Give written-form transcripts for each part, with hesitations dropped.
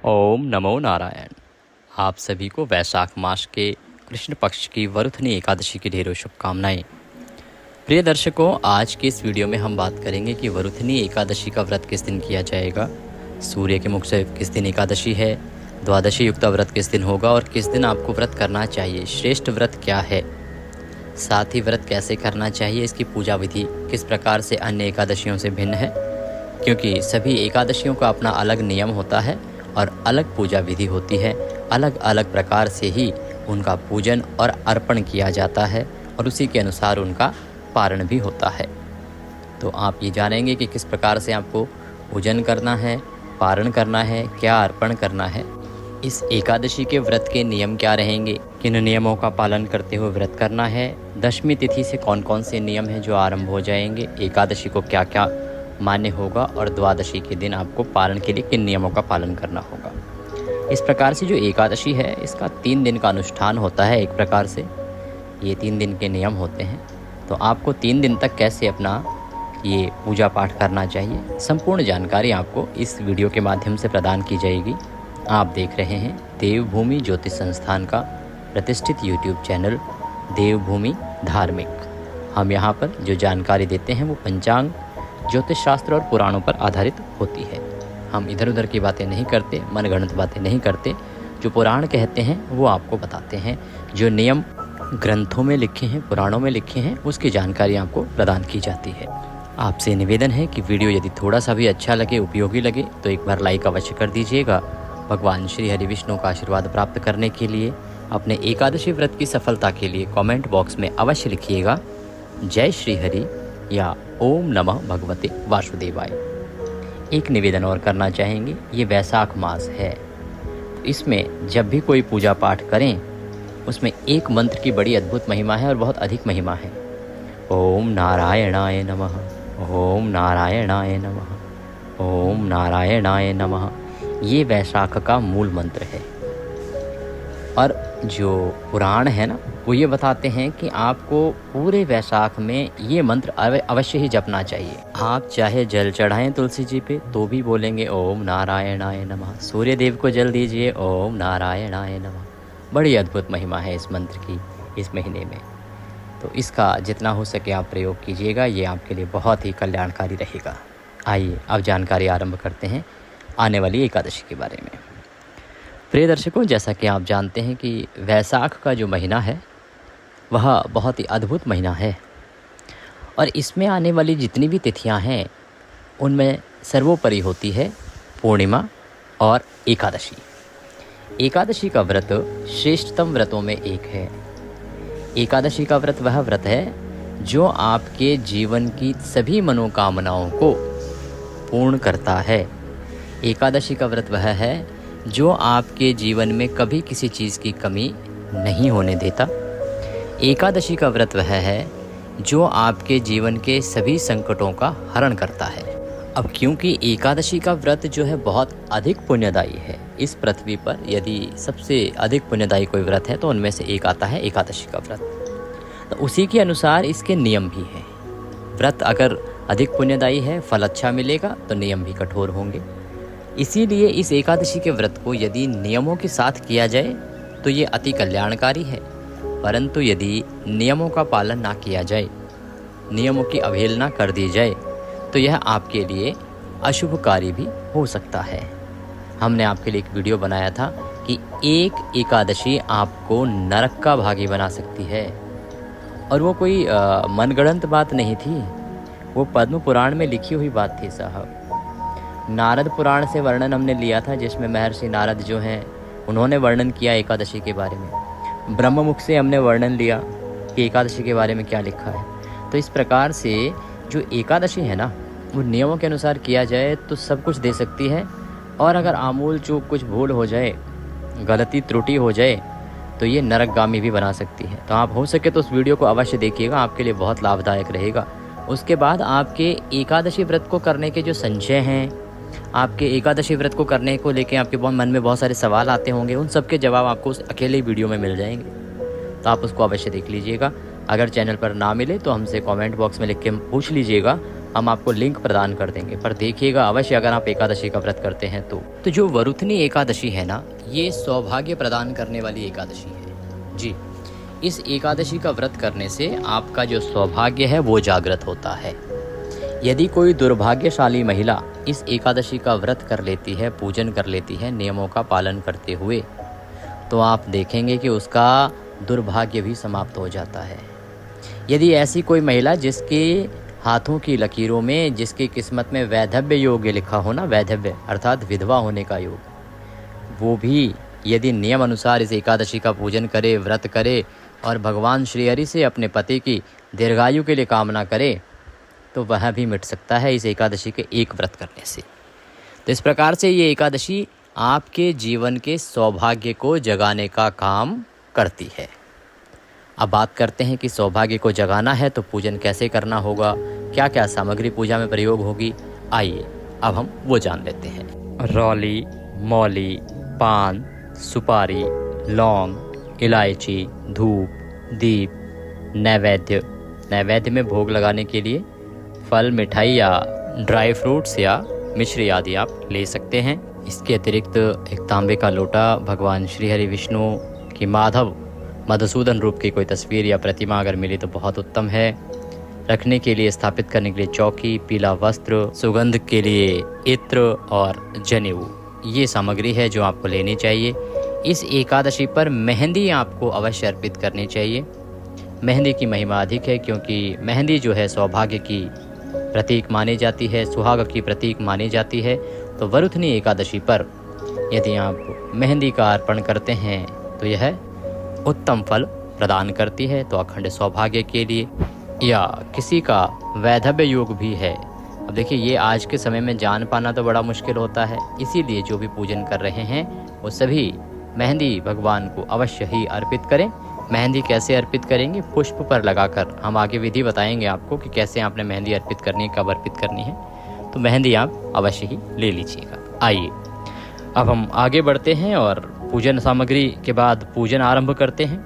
ओम नमो नारायण। आप सभी को वैशाख मास के कृष्ण पक्ष की वरुथनी एकादशी की ढेरों शुभकामनाएं। प्रिय दर्शकों, आज के इस वीडियो में हम बात करेंगे कि वरुथनी एकादशी का व्रत किस दिन किया जाएगा, सूर्य के मुख से किस दिन एकादशी है, द्वादशी युक्त व्रत किस दिन होगा और किस दिन आपको व्रत करना चाहिए, श्रेष्ठ व्रत क्या है, साथ ही व्रत कैसे करना चाहिए, इसकी पूजा विधि किस प्रकार से अन्य एकादशियों से भिन्न है, क्योंकि सभी एकादशियों का अपना अलग नियम होता है और अलग पूजा विधि होती है। अलग अलग प्रकार से ही उनका पूजन और अर्पण किया जाता है और उसी के अनुसार उनका पारण भी होता है। तो आप ये जानेंगे कि किस प्रकार से आपको पूजन करना है, पारण करना है, क्या अर्पण करना है, इस एकादशी के व्रत के नियम क्या रहेंगे, किन नियमों का पालन करते हुए व्रत करना है, दशमी तिथि से कौन कौन से नियम हैं जो आरंभ हो जाएंगे, एकादशी को क्या क्या मान्य होगा और द्वादशी के दिन आपको पारण के लिए किन नियमों का पालन करना होगा। इस प्रकार से जो एकादशी है इसका 3 दिन का अनुष्ठान होता है। एक प्रकार से ये 3 दिन के नियम होते हैं। तो आपको 3 दिन तक कैसे अपना ये पूजा पाठ करना चाहिए, संपूर्ण जानकारी आपको इस वीडियो के माध्यम से प्रदान की जाएगी। आप देख रहे हैं देवभूमि ज्योतिष संस्थान का प्रतिष्ठित यूट्यूब चैनल देवभूमि धार्मिक। हम यहाँ पर जो जानकारी देते हैं वो पंचांग, ज्योतिष शास्त्र और पुराणों पर आधारित होती है। हम इधर उधर की बातें नहीं करते, मनगढ़ंत बातें नहीं करते। जो पुराण कहते हैं वो आपको बताते हैं, जो नियम ग्रंथों में लिखे हैं, पुराणों में लिखे हैं, उसकी जानकारी आपको प्रदान की जाती है। आपसे निवेदन है कि वीडियो यदि थोड़ा सा भी अच्छा लगे, उपयोगी लगे तो एक बार लाइक अवश्य कर दीजिएगा। भगवान श्री हरि विष्णु का आशीर्वाद प्राप्त करने के लिए, अपने एकादशी व्रत की सफलता के लिए कमेंट बॉक्स में अवश्य लिखिएगा जय श्री हरि या ओम नमः भगवते वासुदेवाय। एक निवेदन और करना चाहेंगे, ये वैशाख मास है, इसमें जब भी कोई पूजा पाठ करें उसमें एक मंत्र की बड़ी अद्भुत महिमा है और बहुत अधिक महिमा है। ओम नारायणाय नमः, ओम नारायणाय नमः, ओम नारायणाय नमः। ये वैशाख का मूल मंत्र है। और जो पुराण है ना, वो ये बताते हैं कि आपको पूरे वैशाख में ये मंत्र अवश्य ही जपना चाहिए। आप चाहे जल चढ़ाएं तुलसी जी पे तो भी बोलेंगे ओम नारायणाय नमः। सूर्य देव को जल दीजिए, ओम नारायणाय नमः। बड़ी अद्भुत महिमा है इस मंत्र की इस महीने में। तो इसका जितना हो सके आप प्रयोग कीजिएगा, ये आपके लिए बहुत ही कल्याणकारी रहेगा। आइए अब जानकारी आरंभ करते हैं आने वाली एकादशी के बारे में। प्रिय दर्शकों, जैसा कि आप जानते हैं कि वैशाख का जो महीना है वह बहुत ही अद्भुत महीना है और इसमें आने वाली जितनी भी तिथियां हैं उनमें सर्वोपरि होती है पूर्णिमा और एकादशी। एकादशी का व्रत श्रेष्ठतम व्रतों में एक है। एकादशी का व्रत वह व्रत है जो आपके जीवन की सभी मनोकामनाओं को पूर्ण करता है। एकादशी का व्रत वह है जो आपके जीवन में कभी किसी चीज़ की कमी नहीं होने देता। एकादशी का व्रत वह है जो आपके जीवन के सभी संकटों का हरण करता है। अब क्योंकि एकादशी का व्रत जो है बहुत अधिक पुण्यदायी है, इस पृथ्वी पर यदि सबसे अधिक पुण्यदायी कोई व्रत है तो उनमें से एक आता है एकादशी का व्रत। तो उसी के अनुसार इसके नियम भी हैं। व्रत अगर अधिक पुण्यदायी है, फल अच्छा मिलेगा, तो नियम भी कठोर होंगे। इसीलिए इस एकादशी के व्रत को यदि नियमों के साथ किया जाए तो ये अति कल्याणकारी है, परंतु यदि नियमों का पालन ना किया जाए, नियमों की अवहेलना कर दी जाए, तो यह आपके लिए अशुभकारी भी हो सकता है। हमने आपके लिए एक वीडियो बनाया था कि एक एकादशी आपको नरक का भागी बना सकती है, और वो कोई मनगढ़ंत बात नहीं थी, वो पद्म पुराण में लिखी हुई बात थी साहब। नारद पुराण से वर्णन हमने लिया था, जिसमें महर्षि नारद जो हैं उन्होंने वर्णन किया एकादशी के बारे में। ब्रह्म मुख से हमने वर्णन लिया कि एकादशी के बारे में क्या लिखा है। तो इस प्रकार से जो एकादशी है ना, वो नियमों के अनुसार किया जाए तो सब कुछ दे सकती है, और अगर आमूल चूक कुछ भूल हो जाए, गलती त्रुटि हो जाए, तो ये नरकगामी भी बना सकती है। तो आप हो सके तो उस वीडियो को अवश्य देखिएगा, आपके लिए बहुत लाभदायक रहेगा। उसके बाद आपके एकादशी व्रत को करने के जो संशय हैं, आपके एकादशी व्रत को करने को लेके आपके मन में बहुत सारे सवाल आते होंगे, उन सब के जवाब आपको उस अकेले वीडियो में मिल जाएंगे। तो आप उसको अवश्य देख लीजिएगा। अगर चैनल पर ना मिले तो हमसे कमेंट बॉक्स में लिख के पूछ लीजिएगा, हम आपको लिंक प्रदान कर देंगे, पर देखिएगा अवश्य अगर आप एकादशी का व्रत करते हैं तो जो वरुथनी एकादशी है ना, ये सौभाग्य प्रदान करने वाली एकादशी है जी। इस एकादशी का व्रत करने से आपका जो सौभाग्य है वो जागृत होता है। यदि कोई दुर्भाग्यशाली महिला इस एकादशी का व्रत कर लेती है, पूजन कर लेती है नियमों का पालन करते हुए, तो आप देखेंगे कि उसका दुर्भाग्य भी समाप्त हो जाता है। यदि ऐसी कोई महिला जिसके हाथों की लकीरों में, जिसकी किस्मत में वैधव्य योग लिखा हो ना, वैधव्य अर्थात विधवा होने का योग, वो भी यदि नियम अनुसार इस एकादशी का पूजन करे, व्रत करे और भगवान श्री हरि से अपने पति की दीर्घायु के लिए कामना करे, तो वह भी मिट सकता है इस एकादशी के एक व्रत करने से। तो इस प्रकार से ये एकादशी आपके जीवन के सौभाग्य को जगाने का काम करती है। अब बात करते हैं कि सौभाग्य को जगाना है तो पूजन कैसे करना होगा, क्या क्या सामग्री पूजा में प्रयोग होगी। आइए अब हम वो जान लेते हैं। रौली, मौली, पान, सुपारी, लौंग, इलायची, धूप, दीप, नैवेद्य में भोग लगाने के लिए फल, मिठाई या ड्राई फ्रूट्स या मिश्री आदि आप ले सकते हैं। इसके अतिरिक्त एक तांबे का लोटा, भगवान श्री हरि विष्णु की माधव मधुसूदन रूप की कोई तस्वीर या प्रतिमा अगर मिली तो बहुत उत्तम है। रखने के लिए, स्थापित करने के लिए चौकी, पीला वस्त्र, सुगंध के लिए इत्र और जनेऊ, ये सामग्री है जो आपको लेनी चाहिए। इस एकादशी पर मेहंदी आपको अवश्य अर्पित करनी चाहिए। मेहंदी की महिमा अधिक है क्योंकि मेहंदी जो है सौभाग्य की प्रतीक मानी जाती है, सुहाग की प्रतीक मानी जाती है। तो वरुथनी एकादशी पर यदि आप मेहंदी का अर्पण करते हैं तो यह उत्तम फल प्रदान करती है। तो अखंड सौभाग्य के लिए, या किसी का वैधव्य योग भी है। अब देखिए, ये आज के समय में जान पाना तो बड़ा मुश्किल होता है, इसीलिए जो भी पूजन कर रहे हैं वो सभी मेहंदी भगवान को अवश्य ही अर्पित करें। मेहंदी कैसे अर्पित करेंगे? पुष्प पर लगाकर। हम आगे विधि बताएंगे आपको कि कैसे आपने मेहंदी अर्पित करनी है, कब अर्पित करनी है। तो मेहंदी आप अवश्य ही ले लीजिएगा। आइए अब हम आगे बढ़ते हैं और पूजन सामग्री के बाद पूजन आरंभ करते हैं।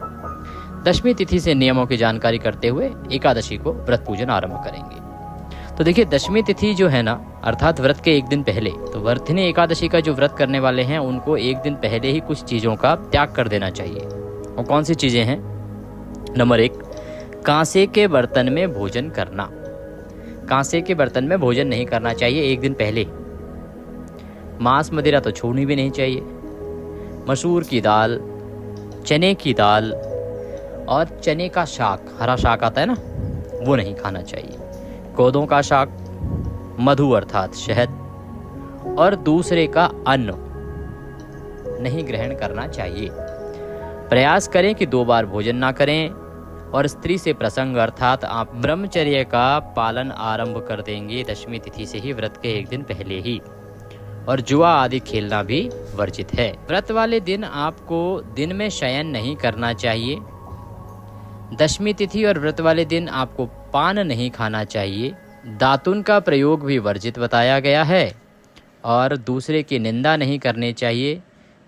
दशमी तिथि से नियमों की जानकारी करते हुए एकादशी को व्रत पूजन आरंभ करेंगे। तो देखिए, दशमी तिथि जो है ना, अर्थात व्रत के एक दिन पहले, तो वरुथनी एकादशी का जो व्रत करने वाले हैं उनको एक दिन पहले ही कुछ चीज़ों का त्याग कर देना चाहिए। और कौन सी चीज़ें हैं? नंबर 1, कांसे के बर्तन में भोजन करना। कांसे के बर्तन में भोजन नहीं करना चाहिए एक दिन पहले। मांस मदिरा तो छूनी भी नहीं चाहिए। मसूर की दाल, चने की दाल और चने का शाक, हरा शाक आता है ना, वो नहीं खाना चाहिए। कोदों का शाक, मधु अर्थात शहद और दूसरे का अन्न नहीं ग्रहण करना चाहिए। प्रयास करें कि 2 बार भोजन ना करें और स्त्री से प्रसंग अर्थात आप ब्रह्मचर्य का पालन आरंभ कर देंगे दशमी तिथि से ही, व्रत के एक दिन पहले ही। और जुआ आदि खेलना भी वर्जित है। व्रत वाले दिन आपको दिन में शयन नहीं करना चाहिए। दशमी तिथि और व्रत वाले दिन आपको पान नहीं खाना चाहिए। दातुन का प्रयोग भी वर्जित बताया गया है। और दूसरे की निंदा नहीं करनी चाहिए,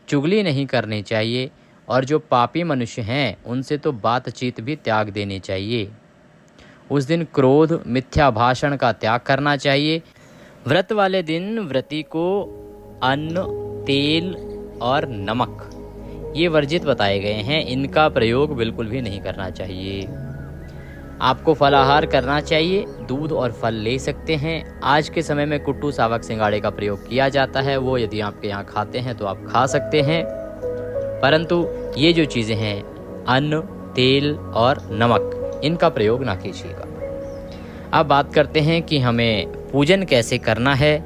चुगली नहीं करनी चाहिए। और जो पापी मनुष्य हैं उनसे तो बातचीत भी त्याग देनी चाहिए। उस दिन क्रोध, मिथ्या भाषण का त्याग करना चाहिए। व्रत वाले दिन व्रती को अन्न, तेल और नमक ये वर्जित बताए गए हैं, इनका प्रयोग बिल्कुल भी नहीं करना चाहिए। आपको फलाहार करना चाहिए, दूध और फल ले सकते हैं। आज के समय में कुट्टू, सावक, सिंगाड़े का प्रयोग किया जाता है, वो यदि आपके यहाँ खाते हैं तो आप खा सकते हैं। परंतु ये जो चीज़ें हैं, अन्न, तेल और नमक, इनका प्रयोग ना कीजिएगा। अब बात करते हैं कि हमें पूजन कैसे करना है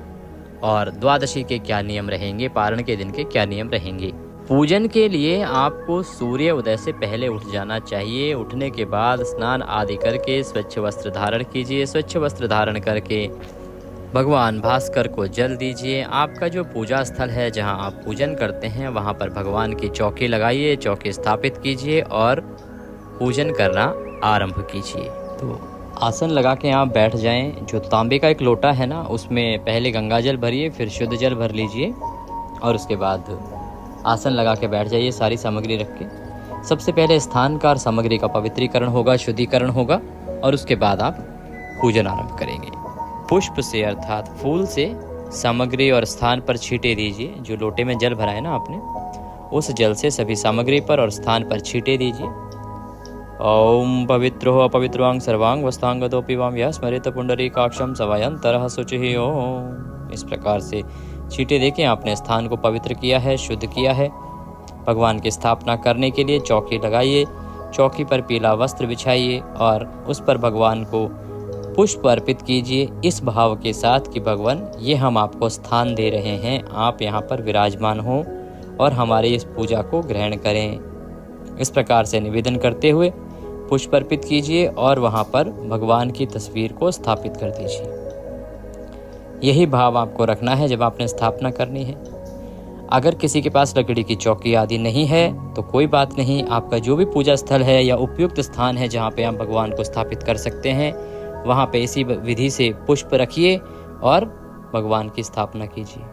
और द्वादशी के क्या नियम रहेंगे, पारण के दिन के क्या नियम रहेंगे। पूजन के लिए आपको सूर्य उदय से पहले उठ जाना चाहिए। उठने के बाद स्नान आदि करके स्वच्छ वस्त्र धारण कीजिए। स्वच्छ वस्त्र धारण करके भगवान भास्कर को जल दीजिए। आपका जो पूजा स्थल है जहां आप पूजन करते हैं वहां पर भगवान की चौकी लगाइए, चौकी स्थापित कीजिए और पूजन करना आरंभ कीजिए। तो आसन लगा के आप बैठ जाएं। जो तांबे का एक लोटा है ना, उसमें पहले गंगा जल भरिए, फिर शुद्ध जल भर लीजिए और उसके बाद आसन लगा के बैठ जाइए सारी सामग्री रख के। सबसे पहले स्थान का और सामग्री का पवित्रीकरण होगा, शुद्धिकरण होगा और उसके बाद आप पूजन आरंभ करेंगे। पुष्प से अर्थात फूल से सामग्री और स्थान पर छींटे दीजिए। जो लोटे में जल भरा है ना आपने, उस जल से सभी सामग्री पर और स्थान पर छींटे दीजिए। ओम पवित्रो अपवित्रों सर्वांग वस्तांगतोपि वाम यः स्मरेत पुंडरीकाक्षं सवयंतरः शुचिः ओम। इस प्रकार से छींटे देके आपने स्थान को पवित्र किया है, शुद्ध किया है। भगवान की स्थापना करने के लिए चौकी लगाइए, चौकी पर पीला वस्त्र बिछाइए और उस पर भगवान को पुष्प अर्पित कीजिए इस भाव के साथ कि भगवान, ये हम आपको स्थान दे रहे हैं, आप यहाँ पर विराजमान हो और हमारी इस पूजा को ग्रहण करें। इस प्रकार से निवेदन करते हुए पुष्प अर्पित कीजिए और वहाँ पर भगवान की तस्वीर को स्थापित कर दीजिए। यही भाव आपको रखना है जब आपने स्थापना करनी है। अगर किसी के पास लकड़ी की चौकी आदि नहीं है तो कोई बात नहीं, आपका जो भी पूजा स्थल है या उपयुक्त स्थान है जहाँ पे आप भगवान को स्थापित कर सकते हैं, वहाँ पे इसी विधि से पुष्प रखिए और भगवान की स्थापना कीजिए।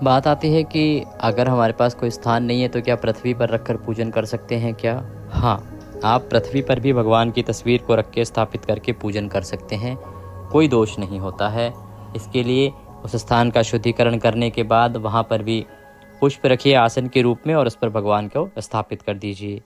बात आती है कि अगर हमारे पास कोई स्थान नहीं है तो क्या पृथ्वी पर रखकर पूजन कर सकते हैं क्या? हाँ, आप पृथ्वी पर भी भगवान की तस्वीर को रख के स्थापित करके पूजन कर सकते हैं, कोई दोष नहीं होता है। इसके लिए उस स्थान का शुद्धिकरण करने के बाद वहाँ पर भी पुष्प रखिए आसन के रूप में और उस पर भगवान को स्थापित कर दीजिए।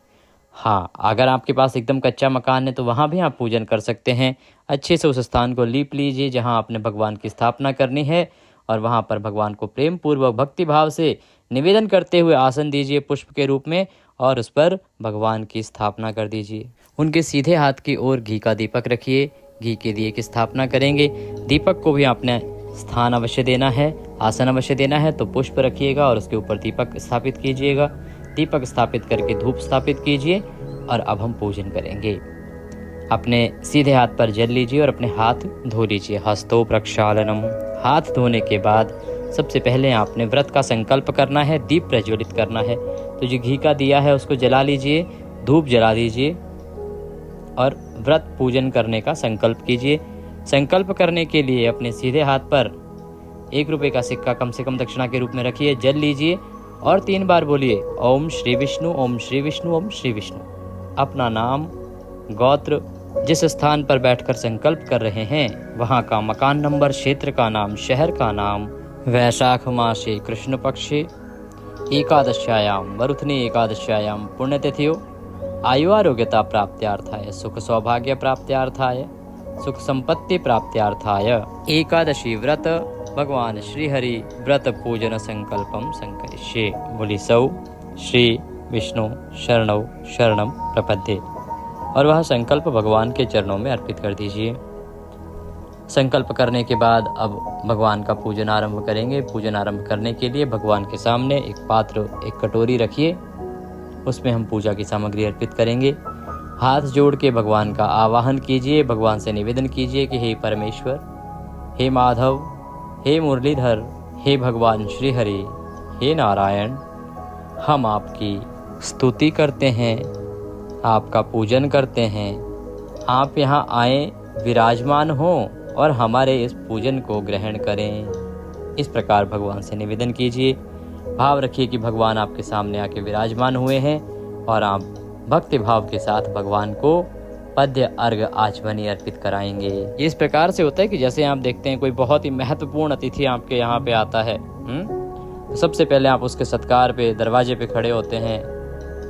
हाँ, अगर आपके पास एकदम कच्चा मकान है तो वहाँ भी आप पूजन कर सकते हैं। अच्छे से उस स्थान को लीप लीजिए जहाँ आपने भगवान की स्थापना करनी है और वहाँ पर भगवान को प्रेम पूर्वक भक्ति भाव से निवेदन करते हुए आसन दीजिए पुष्प के रूप में और उस पर भगवान की स्थापना कर दीजिए। उनके सीधे हाथ की ओर घी का दीपक रखिए, घी के दिए की स्थापना करेंगे। दीपक को भी आपने स्थान अवश्य देना है, आसन अवश्य देना है, तो पुष्प रखिएगा और उसके ऊपर दीपक स्थापित कीजिएगा। दीपक स्थापित करके धूप स्थापित कीजिए और अब हम पूजन करेंगे। अपने सीधे हाथ पर जल लीजिए और अपने हाथ धो लीजिए। हस्तो प्रक्षालनम। हाथ धोने के बाद सबसे पहले आपने व्रत का संकल्प करना है, दीप प्रज्वलित करना है। तो जो घी का दिया है उसको जला लीजिए, धूप जला दीजिए और व्रत पूजन करने का संकल्प कीजिए। संकल्प करने के लिए अपने सीधे हाथ पर 1 रुपये का सिक्का कम से कम दक्षिणा के रूप में रखिए, जल लीजिए और 3 बार बोलिए ओम श्री विष्णु, ओम श्री विष्णु, ओम श्री विष्णु। अपना नाम, गोत्र, जिस स्थान पर बैठकर संकल्प कर रहे हैं वहाँ का मकान नंबर, क्षेत्र का नाम, शहर का नाम। वैशाख मासे कृष्ण पक्षे एकादश्यायाम वरुथनी एकादश्यायाम पुण्यतिथियो आयु आरोग्यता प्राप्त्यार्थाय, सुख सौभाग्य प्राप्त्यार्थाय, सुख संपत्ति प्राप्त्यार्थाय एकादशी व्रत भगवान श्री हरि व्रत पूजन संकल्पम संकरिष्ये। बोली सौ श्री विष्णु शरणौ शरणम प्रपद्ये और वह संकल्प भगवान के चरणों में अर्पित कर दीजिए। संकल्प करने के बाद अब भगवान का पूजन आरंभ करेंगे। पूजन आरंभ करने के लिए भगवान के सामने एक पात्र, एक कटोरी रखिए, उसमें हम पूजा की सामग्री अर्पित करेंगे। हाथ जोड़ के भगवान का आवाहन कीजिए, भगवान से निवेदन कीजिए कि हे परमेश्वर, हे माधव, हे मुरलीधर, हे भगवान श्री हरि, हे नारायण, हम आपकी स्तुति करते हैं, आपका पूजन करते हैं। आप यहाँ आए, विराजमान हो और हमारे इस पूजन को ग्रहण करें। इस प्रकार भगवान से निवेदन कीजिए। भाव रखिए कि भगवान आपके सामने आके विराजमान हुए हैं और आप भक्ति भाव के साथ भगवान को पद्य अर्घ आचमनी अर्पित कराएंगे। इस प्रकार से होता है कि जैसे आप देखते हैं कोई बहुत ही महत्वपूर्ण अतिथि आपके यहाँ पे आता है, तो सबसे पहले आप उसके सत्कार पे दरवाजे पे खड़े होते हैं,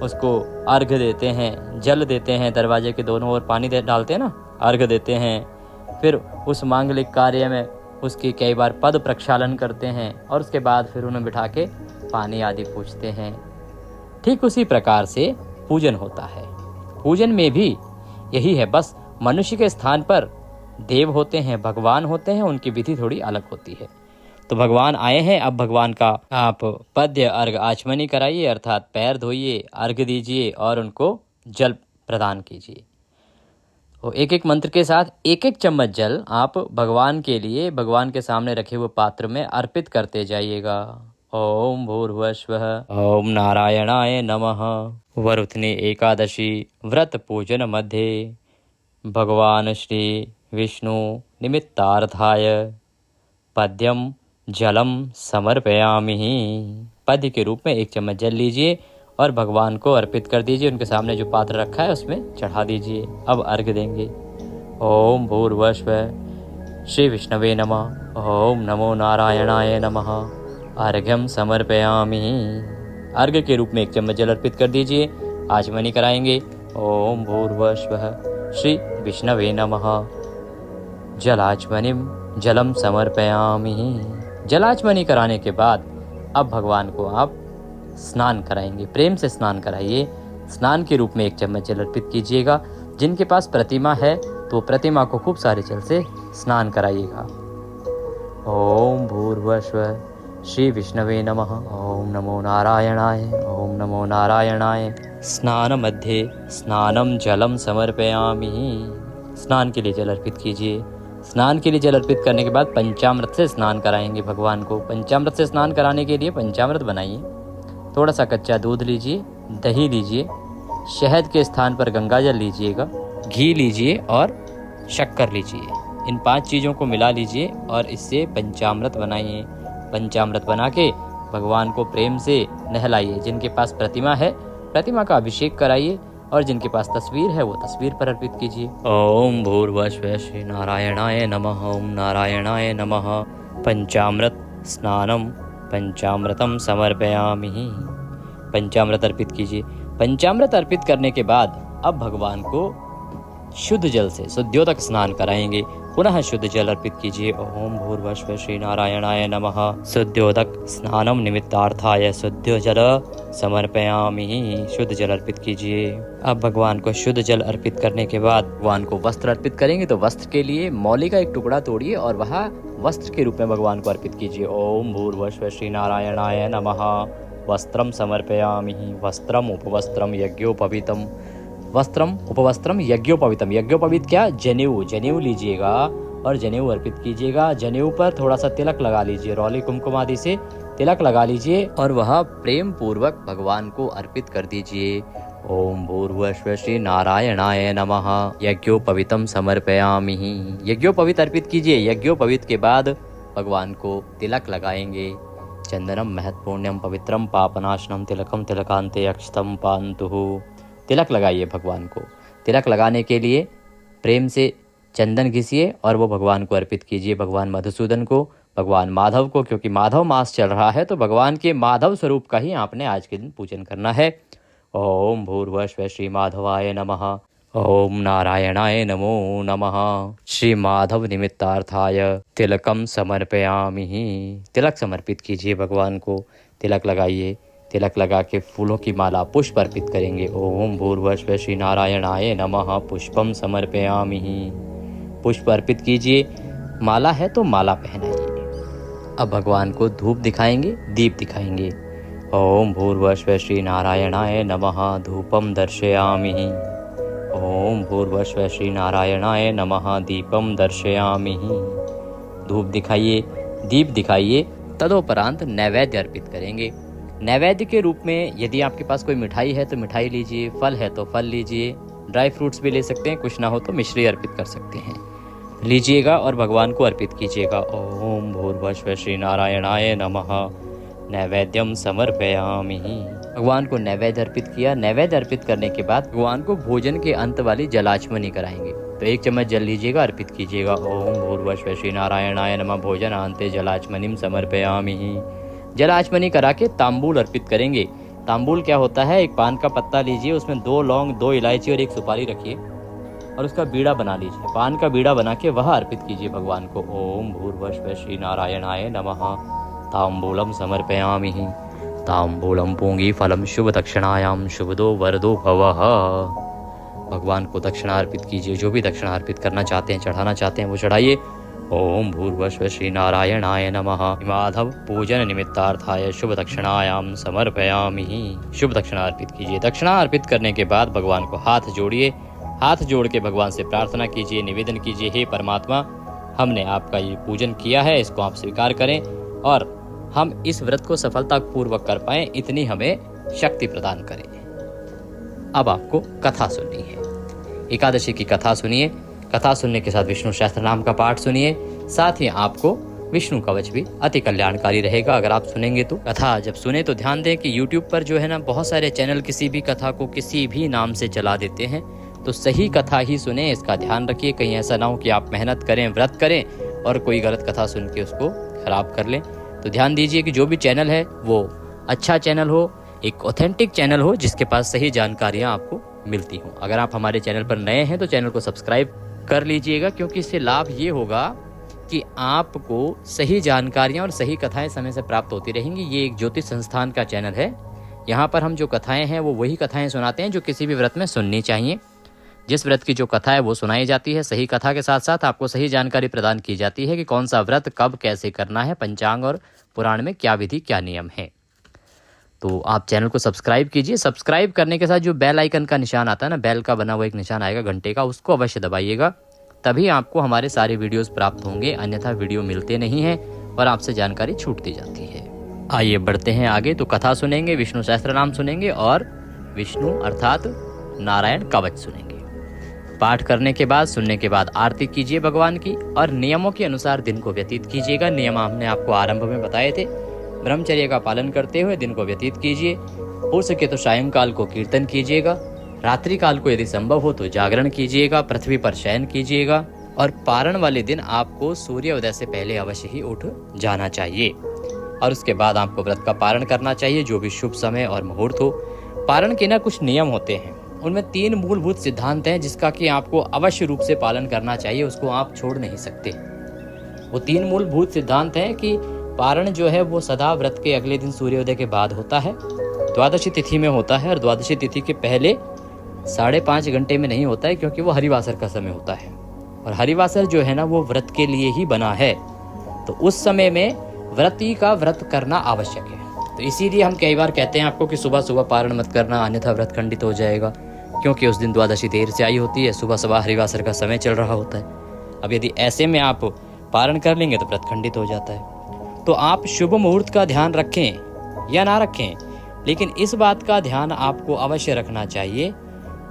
उसको अर्घ देते हैं, जल देते हैं, दरवाजे के दोनों ओर पानी डालते हैं ना, अर्घ देते हैं। फिर उस मांगलिक कार्य में उसकी कई बार पद प्रक्षालन करते हैं और उसके बाद फिर उन्हें बिठा के पानी आदि पूछते हैं। ठीक उसी प्रकार से पूजन होता है। पूजन में भी यही है, बस मनुष्य के स्थान पर देव होते हैं, भगवान होते हैं, उनकी विधि थोड़ी अलग होती है। तो भगवान आए हैं, अब भगवान का आप पद्य अर्घ आचमनी कराइए, अर्थात पैर धोइए, अर्घ दीजिए और उनको जल प्रदान कीजिए। तो एक एक मंत्र के साथ एक एक चम्मच जल आप भगवान के लिए भगवान के सामने रखे हुए पात्र में अर्पित करते जाइएगा। ओम भूर्भुवस्वः ओम नारायणाय नमः। वरुथनी एकादशी व्रत पूजन मध्ये भगवान श्री विष्णु निमित्तार्थाय पद्यम जलम समर्पयामि। पद्य के रूप में 1 चम्मच जल लीजिए और भगवान को अर्पित कर दीजिए। उनके सामने जो पात्र रखा है उसमें चढ़ा दीजिए। अब अर्घ देंगे। ओम भूर्भुवस्वः श्री विष्णवे नमः। ओम नमो नारायणाय नमः। अर्घ्यम समर्पयामि। अर्घ्य के रूप में 1 चम्मच जल अर्पित कर दीजिए। आचमनी कराएंगे। ओम भूर्भुवस्वः श्री विष्णवे नमः। जलाचमनिम जलम समर्पयामि। जलाचमनी कराने के बाद अब भगवान को आप स्नान कराएंगे। प्रेम से स्नान कराइए। स्नान के रूप में 1 चम्मच जल अर्पित कीजिएगा। जिनके पास प्रतिमा है तो प्रतिमा को खूब सारे जल से स्नान कराइएगा। ओम भूर्भुवस्वः श्री विष्णवे नमः। ओम नमो नारायणाय। ओम नमो नारायणाय। स्नान मध्ये स्नानम जलम समर्पयामि। स्नान के लिए जल अर्पित कीजिए। स्नान के लिए जल अर्पित करने के बाद पंचामृत से स्नान कराएंगे भगवान को। पंचामृत से स्नान कराने के लिए पंचामृत बनाइए। थोड़ा सा कच्चा दूध लीजिए, दही लीजिए, शहद के स्थान पर गंगाजल लीजिएगा, घी लीजिए और शक्कर लीजिए। इन 5 चीज़ों को मिला लीजिए और इससे पंचामृत बनाइए। पंचामृत बना के भगवान को प्रेम से नहलाइए। जिनके पास प्रतिमा है प्रतिमा का अभिषेक कराइए और जिनके पास तस्वीर है वो तस्वीर पर अर्पित कीजिए। ओम भूर्भुवस्वः श्री नारायणाय नमः। ओम नारायणाय नमः। पंचामृत स्नानम पंचामृतम समर्पयामि। पंचामृत अर्पित कीजिए। पंचामृत अर्पित करने के बाद अब भगवान को शुद्ध जल से शुद्धोदक स्नान कराएंगे। पुनः शुद्ध जल अर्पित कीजिए। ओम भूर्भुवस्वः श्री नारायणाय नमः। शुद्धोदक स्नानम निमित्तार्थाय शुद्ध जल समर्पयामि। शुद्ध जल अर्पित कीजिए। अब भगवान को शुद्ध जल अर्पित करने के बाद भगवान को वस्त्र अर्पित करेंगे। तो वस्त्र के लिए मौली का एक टुकड़ा तोड़िए और वह वस्त्र के रूप में भगवान को अर्पित कीजिए। ओम भूर्भुवस्वः श्री नारायणाय नमः। वस्त्रम समर्पयामि। वस्त्रम उपवस्त्रम यज्ञोपवीतम। वस्त्रम उपवस्त्रम यज्ञोपवीतम। यज्ञोपवीत क्या? जनेऊ। जनेऊ लीजिएगा और जनेऊ अर्पित कीजिएगा। जनेऊ पर थोड़ा सा तिलक लगा लीजिए। रौली कुमकुम आदि से तिलक लगा लीजिए और वह प्रेम पूर्वक भगवान को अर्पित कर दीजिए। ओम भूर्भुवस्वः श्री नारायणाय नमः। यज्ञोपवीतम समर्पयामि। यज्ञोपवीत अर्पित कीजिए। यज्ञोपवीत के बाद भगवान को तिलक लगाएंगे। चंदनम महत्पुण्यम पवित्रम पापनाशनम तिलकम तिलकांते अक्षतम पान्तु। तिलक लगाइए भगवान को। तिलक लगाने के लिए प्रेम से चंदन घिसिए और वो भगवान को अर्पित कीजिए। भगवान मधुसूदन को, भगवान माधव को, क्योंकि माधव मास चल रहा है तो भगवान के माधव स्वरूप का ही आपने आज के दिन पूजन करना है। ओम भूर्भुवस्वः श्री माधवाय नमः। ओम नारायणाय नमो नमः। श्री माधव निमित्तार्थाय तिलकम समर्पयामि। तिलक समर्पित कीजिए भगवान को। तिलक लगाइए। तिलक लगा के फूलों की माला पुष्प अर्पित करेंगे। ओम भूर्भुवस्वः श्री नारायणाय नमः। पुष्पम समर्पयामि। पुष्प अर्पित कीजिए। माला है तो माला पहनाइए। अब भगवान को धूप दिखाएंगे, दीप दिखाएंगे। ओम भूर्भुवस्वः श्री नारायणाय नमः। धूपम दर्शयामि। ओम भूर्भुवस्वः श्री नारायणाय नमः। दीपम दर्शयामि। धूप दिखाइए, दीप दिखाइए। तदोपरांत नैवेद्य अर्पित करेंगे। नैवेद्य के रूप में यदि आपके पास कोई मिठाई है तो मिठाई लीजिए, फल है तो फल लीजिए, ड्राई फ्रूट्स भी ले सकते हैं, कुछ ना हो तो मिश्री अर्पित कर सकते हैं। लीजिएगा और भगवान को अर्पित कीजिएगा। ओम भूर्भुवस्वः श्री नारायणाय नमः। नैवेद्यम समर्पयामि। भगवान को नैवेद्य अर्पित किया। नैवेद्य अर्पित करने के बाद भगवान को भोजन के अंत वाली जलाचमनी कराएंगे। तो 1 चम्मच जल लीजिएगा, अर्पित कीजिएगा। ओम भूर्भुवस्वः श्री नारायणाय नमः। भोजनान्ते जलाचमनिम समर्पयामि। जलाचमनी करा के तांबूल अर्पित करेंगे। तांबूल क्या होता है? एक पान का पत्ता लीजिए, उसमें 2 लौंग, 2 इलायची और 1 सुपारी रखिए और उसका बीड़ा बना लीजिए। पान का बीड़ा बना के वह अर्पित कीजिए भगवान को। ओम भूर्भुवस्वः श्री नारायणाय नमः। तांबूलम समर्पयामि। तांबूलम पूंगी फलम शुभ दक्षिणायाम शुभदो वरदो भवः। भगवान को दक्षिणा अर्पित कीजिए। जो भी दक्षिणा अर्पित करना चाहते हैं, चढ़ाना चाहते हैं, वो चढ़ाइए। ओम भूर्भुवस्वः श्री नारायणाय नमः। माधव पूजन निमित्तार्थाय शुभ दक्षिणायाम समर्पयामि। शुभ दक्षिणा अर्पित कीजिए। दक्षिणा अर्पित करने के बाद भगवान को हाथ जोड़िए। हाथ जोड़ के भगवान से प्रार्थना कीजिए, निवेदन कीजिए, हे परमात्मा, हमने आपका ये पूजन किया है, इसको आप स्वीकार करें और हम इस व्रत को सफलतापूर्वक कर पाएं, इतनी हमें शक्ति प्रदान करें। अब आपको कथा सुननी है। एकादशी की कथा सुनिए। कथा सुनने के साथ विष्णु सहस्त्र नाम का पाठ सुनिए। साथ ही आपको विष्णु कवच भी अति कल्याणकारी रहेगा अगर आप सुनेंगे तो। कथा जब सुने तो ध्यान दें कि YouTube पर जो है ना, बहुत सारे चैनल किसी भी कथा को किसी भी नाम से चला देते हैं, तो सही कथा ही सुने, इसका ध्यान रखिए। कहीं ऐसा ना हो कि आप मेहनत करें, व्रत करें और कोई गलत कथा सुन के उसको खराब कर लें। तो ध्यान दीजिए कि जो भी चैनल है वो अच्छा चैनल हो, एक ऑथेंटिक चैनल हो जिसके पास सही जानकारियाँ आपको मिलती हों। अगर आप हमारे चैनल पर नए हैं तो चैनल को सब्सक्राइब कर लीजिएगा, क्योंकि इससे लाभ ये होगा कि आपको सही जानकारियाँ और सही कथाएं समय से प्राप्त होती रहेंगी। ये एक ज्योतिष संस्थान का चैनल है। यहाँ पर हम जो कथाएं हैं वो वही कथाएं सुनाते हैं जो किसी भी व्रत में सुननी चाहिए। जिस व्रत की जो कथा है वो सुनाई जाती है। सही कथा के साथ साथ आपको सही जानकारी प्रदान की जाती है कि कौन सा व्रत कब कैसे करना है, पंचांग और पुराण में क्या विधि क्या नियम है। तो आप चैनल को सब्सक्राइब कीजिए। सब्सक्राइब करने के साथ जो बेल आइकन का निशान आता है ना, बेल का बना हुआ एक निशान आएगा घंटे का, उसको अवश्य दबाइएगा, तभी आपको हमारे सारे वीडियोस प्राप्त होंगे। अन्यथा वीडियो मिलते नहीं हैं और आपसे जानकारी छूटती जाती है। आइए बढ़ते हैं आगे। तो कथा सुनेंगे, विष्णु सहस्त्र नाम सुनेंगे और विष्णु अर्थात नारायण कवच सुनेंगे। पाठ करने के बाद, सुनने के बाद आरती कीजिए भगवान की और नियमों के अनुसार दिन को व्यतीत कीजिएगा। नियम हमने आपको आरंभ में बताए थे। ब्रह्मचर्य का पालन करते हुए दिन को व्यतीत कीजिए। हो सके तो सायंकाल को कीर्तन कीजिएगा। रात्रि काल को यदि संभव हो तो जागरण कीजिएगा। पृथ्वी पर शयन कीजिएगा और पारण वाले दिन आपको सूर्योदय से पहले अवश्य ही उठ जाना चाहिए और उसके बाद आपको व्रत का पारण करना चाहिए, जो भी शुभ समय और मुहूर्त हो। पारण के ना कुछ नियम होते हैं, उनमें 3 मूलभूत सिद्धांत हैं जिसका कि आपको अवश्य रूप से पालन करना चाहिए, उसको आप छोड़ नहीं सकते। वो 3 मूलभूत सिद्धांत हैं कि पारण जो है वो सदा व्रत के अगले दिन सूर्योदय के बाद होता है, द्वादशी तिथि में होता है और द्वादशी तिथि के पहले 5.5 घंटे में नहीं होता है, क्योंकि वो हरिवासर का समय होता है और हरिवासर जो है ना वो व्रत के लिए ही बना है। तो उस समय में व्रती का व्रत करना आवश्यक है। तो इसीलिए हम कई बार कहते हैं आपको कि सुबह सुबह पारण मत करना, अन्यथा व्रत खंडित हो जाएगा, क्योंकि उस दिन द्वादशी देर से आई होती है, सुबह सुबह हरिवासर का समय चल रहा होता है। अब यदि ऐसे में आप पारण कर लेंगे तो व्रत खंडित हो जाता है। तो आप शुभ मुहूर्त का ध्यान रखें या ना रखें, लेकिन इस बात का ध्यान आपको अवश्य रखना चाहिए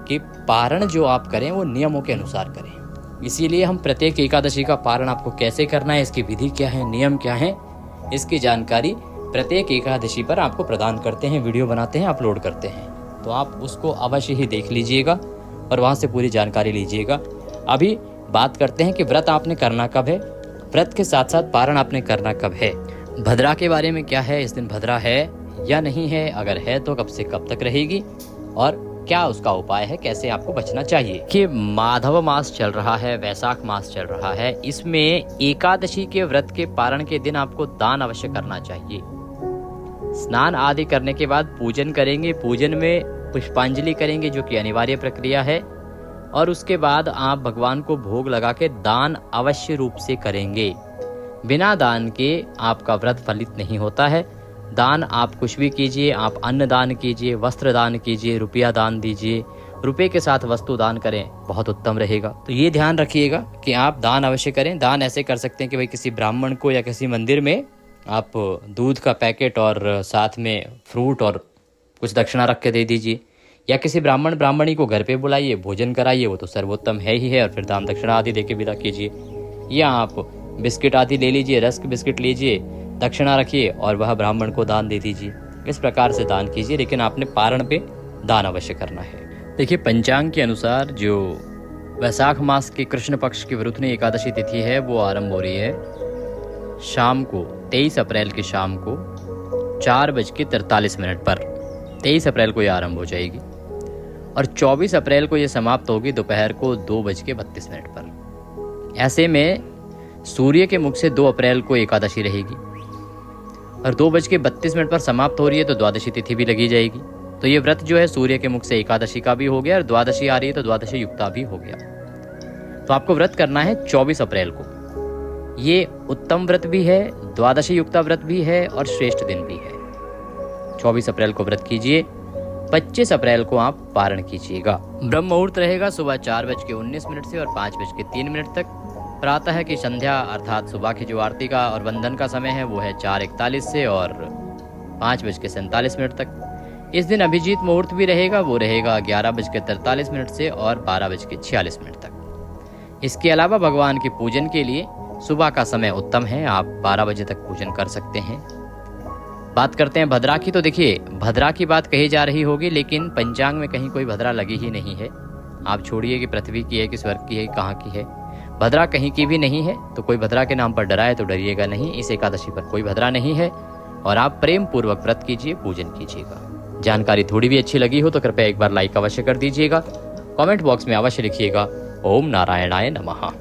कि पारण जो आप करें वो नियमों के अनुसार करें। इसीलिए हम प्रत्येक एकादशी का पारण आपको कैसे करना है, इसकी विधि क्या है, नियम क्या है, इसकी जानकारी प्रत्येक एकादशी पर आपको प्रदान करते हैं, वीडियो बनाते हैं, अपलोड करते हैं। तो आप उसको अवश्य ही देख लीजिएगा और वहाँ से पूरी जानकारी लीजिएगा। अभी बात करते हैं कि व्रत आपने करना कब है, व्रत के साथ साथ पारण आपने करना कब है। भद्रा के बारे में क्या है, इस दिन भद्रा है या नहीं है, अगर है तो कब से कब तक रहेगी और क्या उसका उपाय है, कैसे आपको बचना चाहिए। कि माधव मास चल रहा है, वैशाख मास चल रहा है, इसमें एकादशी के व्रत के पारण के दिन आपको दान अवश्य करना चाहिए। स्नान आदि करने के बाद पूजन करेंगे, पूजन में पुष्पांजलि करेंगे जो कि अनिवार्य प्रक्रिया है, और उसके बाद आप भगवान को भोग लगा के दान अवश्य रूप से करेंगे। बिना दान के आपका व्रत फलित नहीं होता है। दान आप कुछ भी कीजिए, आप अन्न दान कीजिए, वस्त्र दान कीजिए, रुपया दान दीजिए, रुपये के साथ वस्तु दान करें, बहुत उत्तम रहेगा। तो ये ध्यान रखिएगा कि आप दान अवश्य करें। दान ऐसे कर सकते हैं कि भाई किसी ब्राह्मण को या किसी मंदिर में आप दूध का पैकेट और साथ में फ्रूट और कुछ दक्षिणा रख के दे दीजिए, या किसी ब्राह्मणी को घर पे बुलाइए, भोजन कराइए, वो तो सर्वोत्तम है ही है, और फिर दान दक्षिणा आदि देके विदा कीजिए। या आप बिस्किट आदि ले लीजिए, रस्क बिस्किट लीजिए, दक्षिणा रखिए और वह ब्राह्मण को दान दे दीजिए। इस प्रकार से दान कीजिए, लेकिन आपने पारण पे दान अवश्य करना है। देखिए, पंचांग के अनुसार जो वैशाख मास के कृष्ण पक्ष की वरुथनी एकादशी तिथि है वो आरंभ हो रही है शाम को 23 अप्रैल की शाम को 4:43 पर 23 अप्रैल को ये आरंभ हो जाएगी और 24 अप्रैल को ये समाप्त होगी दोपहर को 2:32 पर। ऐसे में सूर्य के मुख से 2 अप्रैल को एकादशी रहेगी और 2:32 पर समाप्त हो रही है, तो द्वादशी तिथि भी लगी जाएगी। तो ये व्रत जो है सूर्य के मुख से एकादशी का भी हो गया और द्वादशी आ रही है तो द्वादशी युक्ता भी हो गया। तो आपको व्रत करना है 24 अप्रैल को। ये उत्तम व्रत भी है, द्वादशी युक्ता व्रत भी है और श्रेष्ठ दिन भी है। 24 अप्रैल को व्रत कीजिए, 25 अप्रैल को आप पारण कीजिएगा। ब्रह्म मुहूर्त रहेगा सुबह 4:19 से और 5:03 तक। प्रातः की संध्या अर्थात सुबह की जो आरती का और वंदन का समय है वो है 4:41 से और 5:47 तक। इस दिन अभिजीत मुहूर्त भी रहेगा, वो रहेगा 11:43 से और 12:46 तक। इसके अलावा भगवान के पूजन के लिए सुबह का समय उत्तम है, आप 12 बजे तक पूजन कर सकते हैं। बात करते हैं भद्रा की। तो देखिए, भद्रा की बात कही जा रही होगी, लेकिन पंचांग में कहीं कोई भद्रा लगी ही नहीं है। आप छोड़िए कि पृथ्वी की है कि स्वर्ग की है, कहाँ की है। भद्रा कहीं की भी नहीं है, तो कोई भद्रा के नाम पर डरा है तो डरिएगा नहीं। इस एकादशी पर कोई भद्रा नहीं है और आप प्रेम पूर्वक व्रत कीजिए, पूजन कीजिएगा। जानकारी थोड़ी भी अच्छी लगी हो तो कृपया एक बार लाइक अवश्य कर दीजिएगा। कमेंट बॉक्स में अवश्य लिखिएगा ओम नारायणाय नमः।